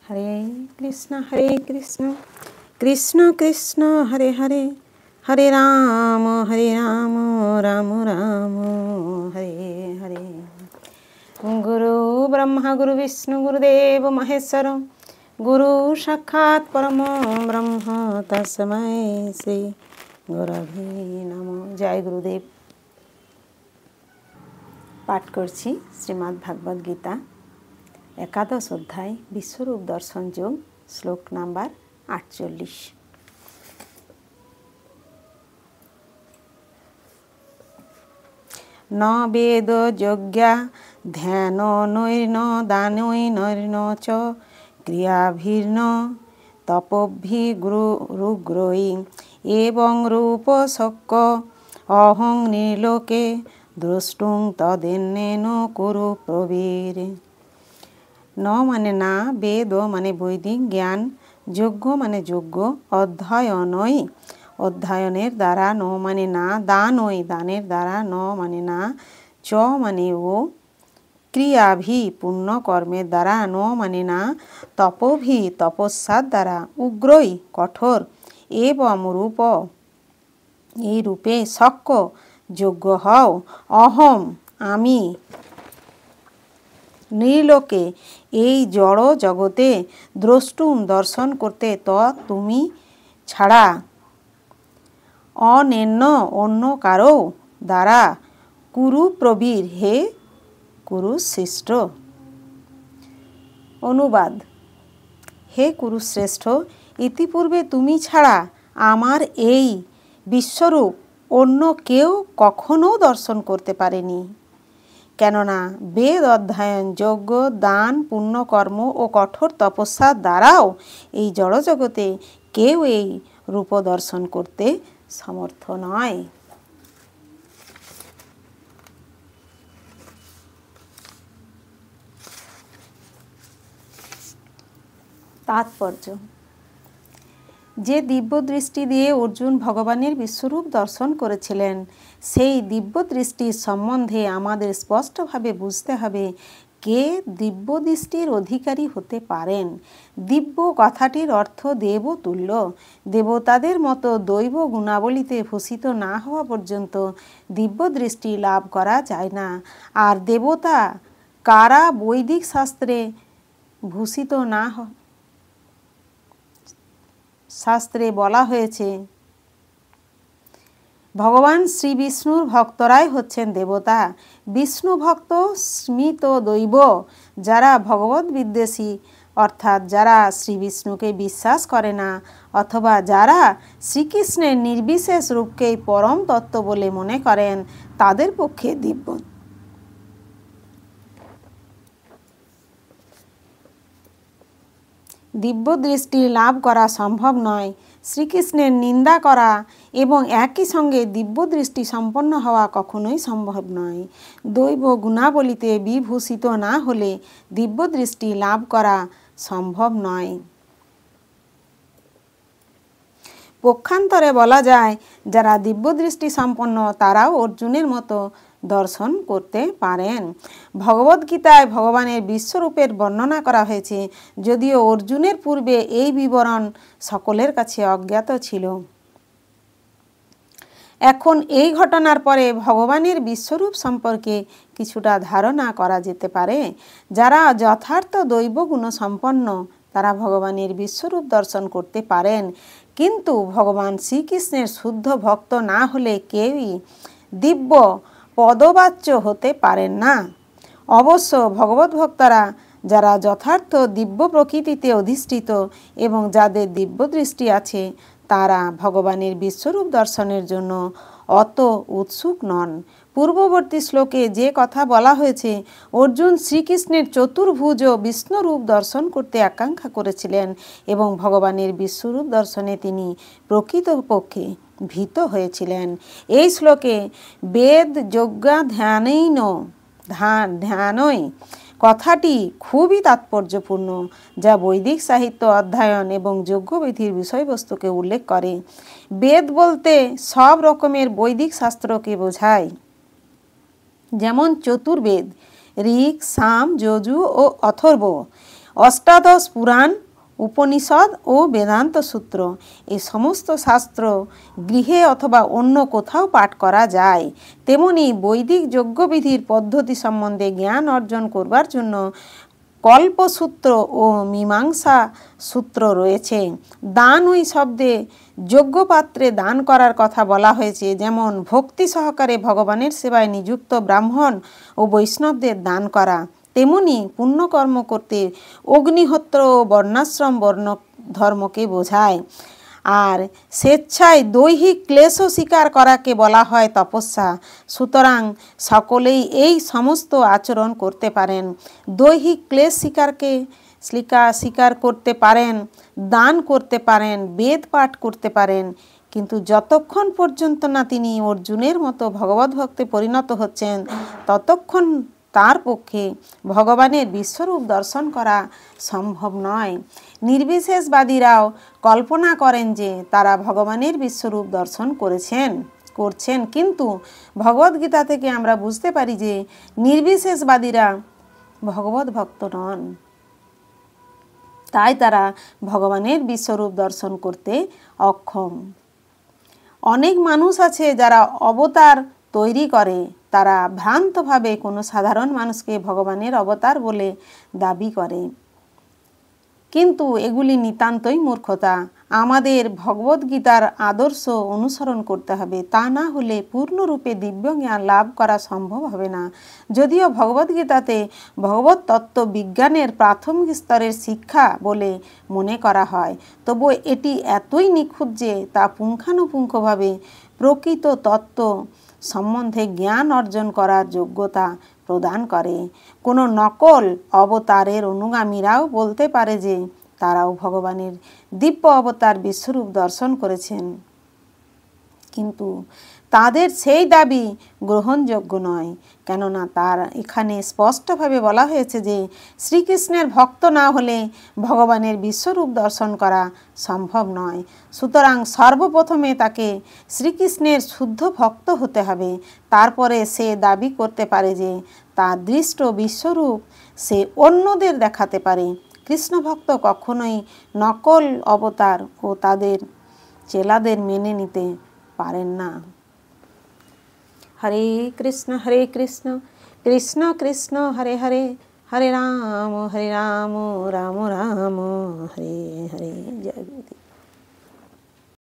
हरे कृष्ण कृष्ण कृष्ण हरे हरे, हरे राम राम राम हरे हरे। गुरु ब्रह्मा गुरु विष्णु गुरुदेव महेश्वर, गुरु साक्षात् परम ब्रह्म तस्मै श्री गुरवे नमः। जय गुरुदेव। पाठ करছি श्रीमद् भागवत गीता एकादश अध्याय विश्वरूप दर्शन योग, श्लोक नम्बर 48। न वेद यज्ञा ध्यान नैर्न दानैर्न च क्रियाभिर्न तपोभिरुग्रैः एवं रूपशक् अहं निर्लोके द्रष्टुं तदेन्नेन कुरु प्रवीर। न माने ना, वेद माने বৈদিক জ্ঞান, যজ্ঞ মানে যজ্ঞ, অধ্যয়নই অধ্যয়নের দ্বারা, ন মানে না, দানই দানের দ্বারা, ন মানে না, চ মানে ও, ক্রিয়াভি পুণ্য কর্মের দ্বারা, ন মানে না, তপভি তপস্যার দ্বারা, উগ্রই কঠোর, এবং রূপ এই রূপে, শক্য যোগ্য হও, অহম আমি, নৃলোকে এই জড় জগতে, দ্রষ্টুম দর্শন করতে, তুমি ছাড়া, অন্যান্য অন্য কারো দ্বারা, কুরু প্রবীর হে কুরুশ্রেষ্ঠ। অনুবাদ: হে কুরুশ্রেষ্ঠ, ইতিপূর্বে তুমি ছাড়া আমার এই বিশ্বরূপ অন্য কেউ কখনো দর্শন করতে পারেনি। কেননা বেদ অধ্যয়ন, যজ্ঞ, দান, পুণ্যকর্ম ও কঠোর তপস্যার দ্বারাও এই জড়জগতে কেউ এই রূপ দর্শন করতে সমর্থ নয়। তাৎপর্য: যে দিব্য দৃষ্টি দিয়ে অর্জুন ভগবানের বিশ্বরূপ দর্শন করেছিলেন, সেই দিব্য দৃষ্টির সম্বন্ধে আমাদের স্পষ্টভাবে বুঝতে হবে কে দিব্য দৃষ্টির অধিকারী হতে পারেন। দিব্য কথাটির অর্থ দেবতুল্য। দেবতাদের মতো দৈব গুণাবলীতে ভূষিত না হওয়া পর্যন্ত দিব্য দৃষ্টি লাভ করা যায় না। আর দেবতা কারা বৈদিক শাস্ত্রে ভূষিত না শাস্ত্রে বলা হয়েছে ভগবান শ্রী বিষ্ণুর ভক্তরাই হচ্ছেন দেবতা। বিষ্ণু ভক্ত স্মৃত দৈব, যারা ভগবত বিদ্বেষী, অর্থাৎ যারা শ্রী বিষ্ণুকে বিশ্বাস করে না, অথবা যারা শ্রীকৃষ্ণের নির্বিশেষ রূপকেই পরম তত্ত্ব বলে মনে করেন, তাদের পক্ষে দিব্য দৃষ্টি লাভ করা সম্ভব নয়। শ্রীকৃষ্ণের নিন্দা করা এবং একই সঙ্গে দিব্য দৃষ্টি সম্পন্ন হওয়া কখনোই সম্ভব নয়। দৈব গুণাবলীতে বিভূষিত না হলে দিব্য দৃষ্টি লাভ করা সম্ভব নয়। পক্ষান্তরে বলা যায়, যারা দিব্য দৃষ্টি সম্পন্ন তারাও অর্জুনের মতো দর্শন করতে পারেন। ভগবদ্গীতায় ভগবানের বিশ্বরূপের বর্ণনা করা হয়েছে, যদিও অর্জুনের পূর্বে এই বিবরণ সকলের কাছে অজ্ঞাত ছিল। এখন এই ঘটনার পরে ভগবানের বিশ্বরূপ সম্পর্কে কিছুটা ধারণা করা যেতে পারে। যারা যথার্থ দৈব গুণ সম্পন্ন তারা ভগবানের বিশ্বরূপ দর্শন করতে পারেন, কিন্তু ভগবান শ্রীকৃষ্ণের শুদ্ধ ভক্ত না হলে কেউই দিব্য পদবাচ্য হতে পারেন না। অবশ্য ভগবত ভক্তরা, যারা যথার্থ দিব্য প্রকৃতিতে অধিষ্ঠিত এবং যাদের দিব্য দৃষ্টি আছে, তারা ভগবানের বিশ্বরূপ দর্শনের জন্য অত উৎসুক নন। পূর্ববর্তী শ্লোকে যে কথা বলা হয়েছে, অর্জুন শ্রীকৃষ্ণের চতুর্ভুজ বিষ্ণুরূপ দর্শন করতে আকাঙ্ক্ষা করেছিলেন এবং ভগবানের বিশ্বরূপ দর্শনে তিনি প্রকৃতপক্ষে ভীত হয়েছিলেন। এই শ্লোকে বেদ যজ্ঞা ধ্যানই কথাটি খুবই তাৎপর্যপূর্ণ, যা বৈদিক সাহিত্য অধ্যয়ন এবং যজ্ঞবিধির বিষয়বস্তুকে উল্লেখ করে। বেদ বলতে সব রকমের বৈদিক শাস্ত্রকে বোঝায়, যেমন চতুর্বেদ, ঋক, সাম, যজু ও অথর্ব। অষ্টাদশ পুরাণ, উপনিষদ ও বেদান্ত সূত্র এই সমস্ত শাস্ত্র গৃহে অথবা অন্য কোথাও পাঠ করা যায়। তেমনি বৈদিক যজ্ঞবিধির পদ্ধতি সম্বন্ধে জ্ঞান অর্জন করবার জন্য কল্পসূত্র ও মীমাংসা সূত্র রয়েছে। দান ওই শব্দে যজ্ঞপাত্রে দান করার কথা বলা হয়েছে, যেমন ভক্তি সহকারে ভগবানের সেবায় নিযুক্ত ব্রাহ্মণ ও বৈষ্ণবদের দান করা। তেমনি পুণ্যকর্ম করতে অগ্নিহোত্র ও বর্ণাশ্রম বর্ণ ধর্মকে বোঝায়। আর স্বেচ্ছায় দৈহিক ক্লেশও স্বীকার করাকে বলা হয় তপস্যা। সুতরাং সকলেই এই সমস্ত আচরণ করতে পারেন। দৈহিক ক্লেশ স্বীকার করতে পারেন, দান করতে পারেন, বেদ পাঠ করতে পারেন, কিন্তু যতক্ষণ পর্যন্ত না তিনি অর্জুনের মতো ভগবত ভক্তে পরিণত হচ্ছেন ততক্ষণ তার পক্ষে ভগবানের বিশ্বরূপ দর্শন করা সম্ভব নয়। নির্বিশেষবাদীরাও কল্পনা করেন যে তারা ভগবানের বিশ্বরূপ দর্শন করছেন, কিন্তু ভগবদ্গীতা থেকে আমরা বুঝতে পারি যে নির্বিশেষবাদীরা ভগবত ভক্ত নন, তাই তারা ভগবানের বিশ্বরূপ দর্শন করতে অক্ষম। অনেক মানুষ আছে যারা অবতার তৈরি করে, তারা ভ্রান্তভাবে কোনো সাধারণ মানুষকে ভগবানের অবতার বলে দাবি করে, কিন্তু এগুলি নিতান্তই মূর্খতা। আমাদের ভগবদ্গীতার আদর্শ অনুসরণ করতে হবে, তা না হলে পূর্ণরূপে দিব্য জ্ঞান লাভ করা সম্ভব হবে না। যদিও ভগবদ্গীতাতে ভগবত তত্ত্ব বিজ্ঞানের প্রাথমিক স্তরের শিক্ষা বলে মনে করা হয়, তবু এটি এতই নিখুঁত যে তা পুঙ্খানুপুঙ্খভাবে প্রকৃত তত্ত্ব সম্বন্ধে জ্ঞান অর্জন করার যোগ্যতা প্রদান করে। কোনো নকল অবতারের অনুগামীরাও বলতে পারে যে তারাও ভগবানের দিব্য অবতার বিশ্বরূপ দর্শন করেছেন, কিন্তু তাদের সেই দাবি গ্রহণযোগ্য নয়, কেননা তার এখানে স্পষ্টভাবে বলা হয়েছে যে শ্রীকৃষ্ণের ভক্ত না হলে ভগবানের বিশ্বরূপ দর্শন করা সম্ভব নয়। সুতরাং সর্বপ্রথমে তাকে শ্রীকৃষ্ণের শুদ্ধ ভক্ত হতে হবে, তারপরে সে দাবি করতে পারে যে তার দৃষ্ট বিশ্বরূপ সে অন্যদের দেখাতে পারে। কৃষ্ণ ভক্ত কখনোই নকল অবতার ও তাদের চেলাদের মেনে নিতে পারেন না। হরে কৃষ্ণ কৃষ্ণ কৃষ্ণ হরে হরে, হরে রাম রাম রাম হরে হরে। জয় গুরুদেব।